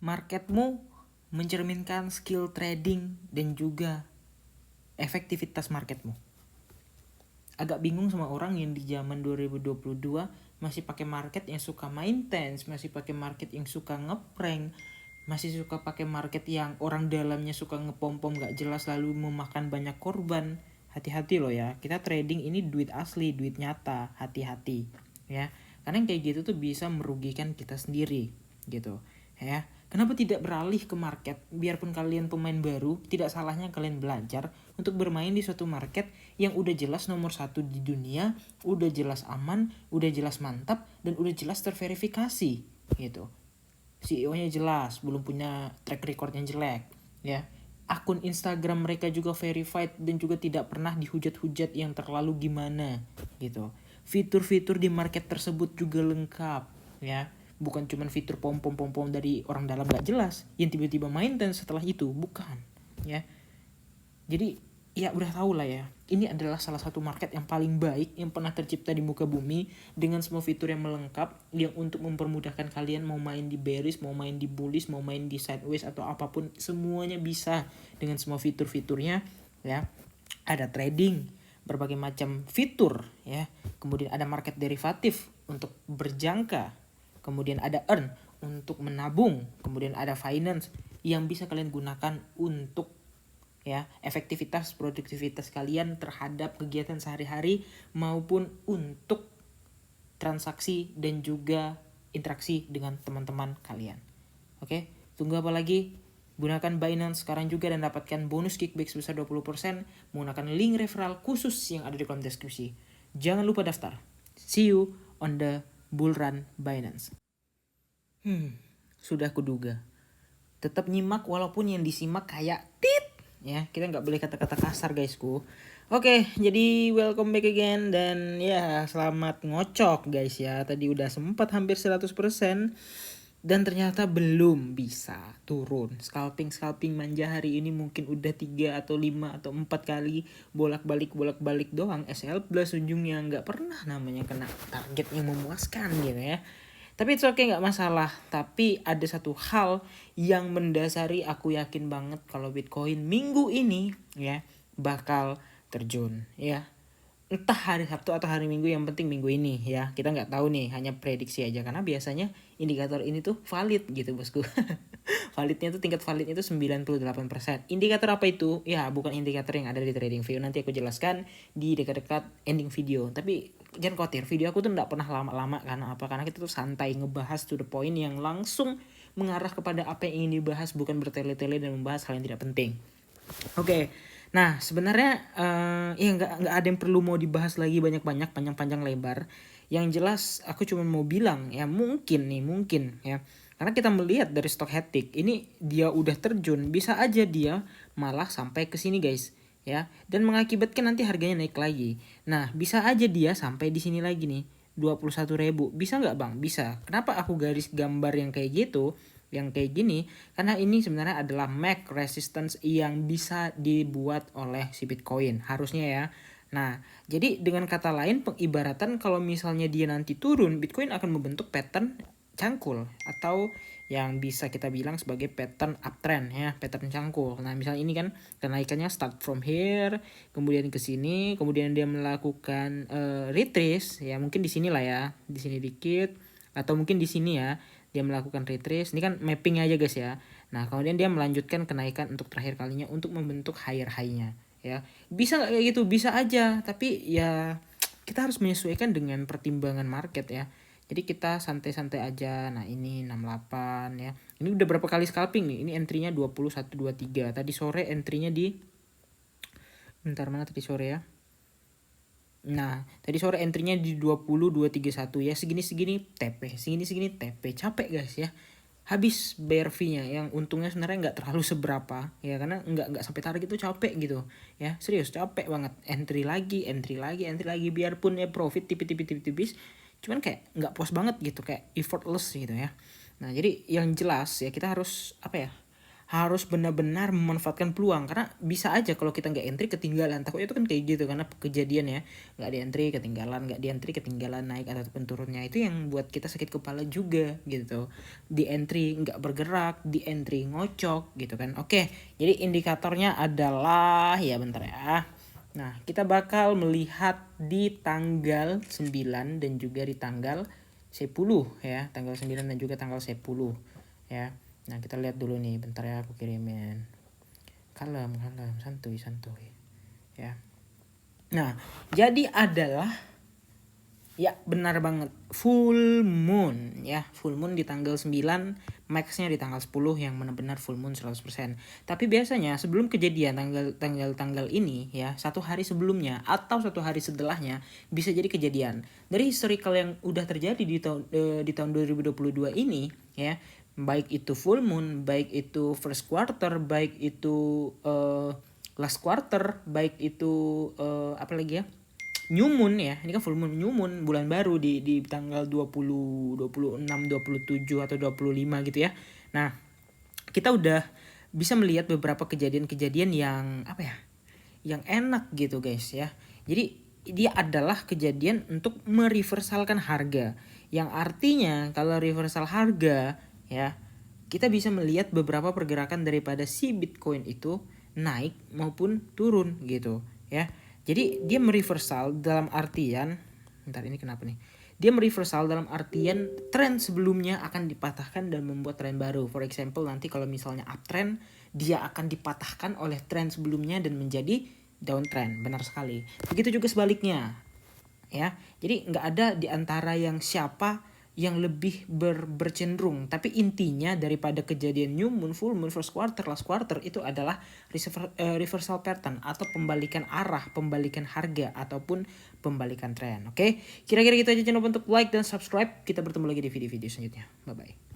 marketmu mencerminkan skill trading dan juga efektivitas marketmu. Agak bingung sama orang yang di zaman 2022 masih pakai market yang suka main tense, masih pakai market yang suka ngeprank, masih suka pakai market yang orang dalamnya suka ngepom-pom gak jelas lalu memakan banyak korban. Hati-hati loh ya, kita trading ini duit asli, duit nyata, hati-hati ya. Karena yang kayak gitu tuh bisa merugikan kita sendiri gitu ya. Kenapa tidak beralih ke market? Biarpun kalian pemain baru, tidak salahnya kalian belajar untuk bermain di suatu market yang udah jelas nomor 1 di dunia, udah jelas aman, udah jelas mantap, dan udah jelas terverifikasi gitu. CEO-nya jelas, belum punya track record yang jelek ya. Akun Instagram mereka juga verified dan juga tidak pernah dihujat-hujat yang terlalu gimana gitu. Fitur-fitur di market tersebut juga lengkap ya. Bukan cuma fitur pom-pom dari orang dalam gak jelas yang tiba-tiba main dan setelah itu, bukan ya. Jadi ya udah tau lah ya, ini adalah salah satu market yang paling baik yang pernah tercipta di muka bumi, dengan semua fitur yang melengkap yang untuk mempermudahkan kalian mau main di bearish, mau main di bullish, mau main di sideways atau apapun, semuanya bisa dengan semua fitur-fiturnya ya. Ada trading, berbagai macam fitur ya. Kemudian ada market derivatif untuk berjangka. Kemudian ada earn untuk menabung. Kemudian ada finance yang bisa kalian gunakan untuk ya efektivitas produktivitas kalian terhadap kegiatan sehari-hari maupun untuk transaksi dan juga interaksi dengan teman-teman kalian. Oke, tunggu apa lagi? Gunakan Binance sekarang juga dan dapatkan bonus kickback sebesar 20% menggunakan link referral khusus yang ada di kolom deskripsi. Jangan lupa daftar. See you on the bull run Binance. Sudah kuduga. Tetap nyimak walaupun yang disimak kayak tit ya. Kita nggak boleh kata-kata kasar guysku. Oke, jadi welcome back again dan ya selamat ngocok guys ya. Tadi udah sempat hampir 100% dan ternyata belum bisa turun. Scalping manja hari ini mungkin udah 3 atau 5 atau 4 kali bolak-balik doang. SL plus ujungnya nggak pernah namanya kena target yang memuaskan gitu ya. Tapi itu oke, gak masalah. Tapi ada satu hal yang mendasari aku yakin banget kalau Bitcoin minggu ini ya bakal terjun ya. Entah hari Sabtu atau hari Minggu, yang penting minggu ini ya. Kita gak tahu nih, hanya prediksi aja. Karena biasanya indikator ini tuh valid gitu bosku. Validnya tuh, tingkat validnya itu 98%. Indikator apa itu? Ya bukan indikator yang ada di TradingView. Nanti aku jelaskan di dekat-dekat ending video. Tapi jangan khawatir, video aku tuh gak pernah lama-lama. Karena apa? Karena kita tuh santai ngebahas to the point yang langsung mengarah kepada apa yang ingin dibahas, bukan bertele-tele dan membahas hal yang tidak penting. Oke. Nah sebenarnya ya nggak ada yang perlu mau dibahas lagi banyak-banyak, panjang-panjang lebar. Yang jelas aku cuma mau bilang ya mungkin ya, karena kita melihat dari Stochastic ini dia udah terjun, bisa aja dia malah sampai ke sini guys ya, dan mengakibatkan nanti harganya naik lagi. Nah bisa aja dia sampai di sini lagi nih 21.000. Bisa nggak bang? Bisa. Kenapa aku garis gambar yang kayak gitu, yang kayak gini? Karena ini sebenarnya adalah MAC resistance yang bisa dibuat oleh si Bitcoin harusnya ya. Nah jadi dengan kata lain, pengibaratan kalau misalnya dia nanti turun, Bitcoin akan membentuk pattern cangkul atau yang bisa kita bilang sebagai pattern uptrend ya, pattern cangkul. Nah misalnya ini kan kenaikannya start from here, kemudian ke sini, kemudian dia melakukan retrace ya, mungkin di sini lah ya, di sini dikit, atau mungkin di sini ya dia melakukan retrace. Ini kan mapping aja guys ya. Nah kemudian dia melanjutkan kenaikan untuk terakhir kalinya untuk membentuk higher high-nya ya. Bisa nggak kayak gitu? Bisa aja, tapi ya kita harus menyesuaikan dengan pertimbangan market ya. Jadi kita santai-santai aja. Nah ini 68 ya. Ini udah berapa kali scalping nih? Ini entry-nya 21, 23. Tadi sore entry-nya di, bentar mana tadi sore ya. Nah tadi sore entry-nya di 20, 231 ya. Segini-segini TP, segini-segini TP. Capek guys ya. Habis bayar fee-nya yang untungnya sebenarnya nggak terlalu seberapa ya, karena nggak sampai target itu capek gitu ya, serius capek banget. Entry lagi biarpun ya profit tipis, cuman kayak nggak puas banget gitu, kayak effortless gitu ya. Nah jadi yang jelas ya kita harus apa ya, harus benar-benar memanfaatkan peluang, karena bisa aja kalau kita nggak entry ketinggalan. Takutnya itu kan kayak gitu, karena kejadian ya, nggak di entry ketinggalan, nggak di entry ketinggalan naik ataupun turunnya, itu yang buat kita sakit kepala juga gitu. Di entry nggak bergerak, di entry ngocok gitu kan. Oke, jadi indikatornya adalah ya bentar ya. Nah, kita bakal melihat di tanggal 9 dan juga di tanggal 10 ya, tanggal 9 dan juga tanggal 10 ya. Nah, kita lihat dulu nih, bentar ya aku kirimin. Kalem, santuy ya. Nah, jadi adalah ya benar banget full moon ya, full moon di tanggal 9, maxnya di tanggal 10 yang benar-benar full moon 100%. Tapi biasanya sebelum kejadian tanggal ini ya, satu hari sebelumnya atau satu hari setelahnya bisa jadi kejadian. Dari historical yang udah terjadi di tahun 2022 ini ya, baik itu full moon, baik itu first quarter, baik itu last quarter, baik itu apa lagi ya, new moon ya, ini kan full moon, new moon, bulan baru di tanggal 20, 26, 27 atau 25 gitu ya. Nah, kita udah bisa melihat beberapa kejadian-kejadian yang apa ya, yang enak gitu guys ya. Jadi dia adalah kejadian untuk mereversalkan harga, yang artinya kalau reversal harga ya, kita bisa melihat beberapa pergerakan daripada si Bitcoin itu naik maupun turun gitu ya. Jadi dia mereversal dalam artian, bentar ini kenapa nih? Dia mereversal dalam artian tren sebelumnya akan dipatahkan dan membuat tren baru. For example, nanti kalau misalnya uptrend, dia akan dipatahkan oleh tren sebelumnya dan menjadi downtrend. Benar sekali. Begitu juga sebaliknya. Ya, jadi nggak ada di antara yang siapa yang lebih bercenderung, tapi intinya daripada kejadian new moon, full moon, first quarter, last quarter itu adalah reversal pattern atau pembalikan arah, pembalikan harga ataupun pembalikan tren. Oke, kira-kira gitu aja, jangan lupa untuk like dan subscribe. Kita bertemu lagi di video-video selanjutnya. Bye bye.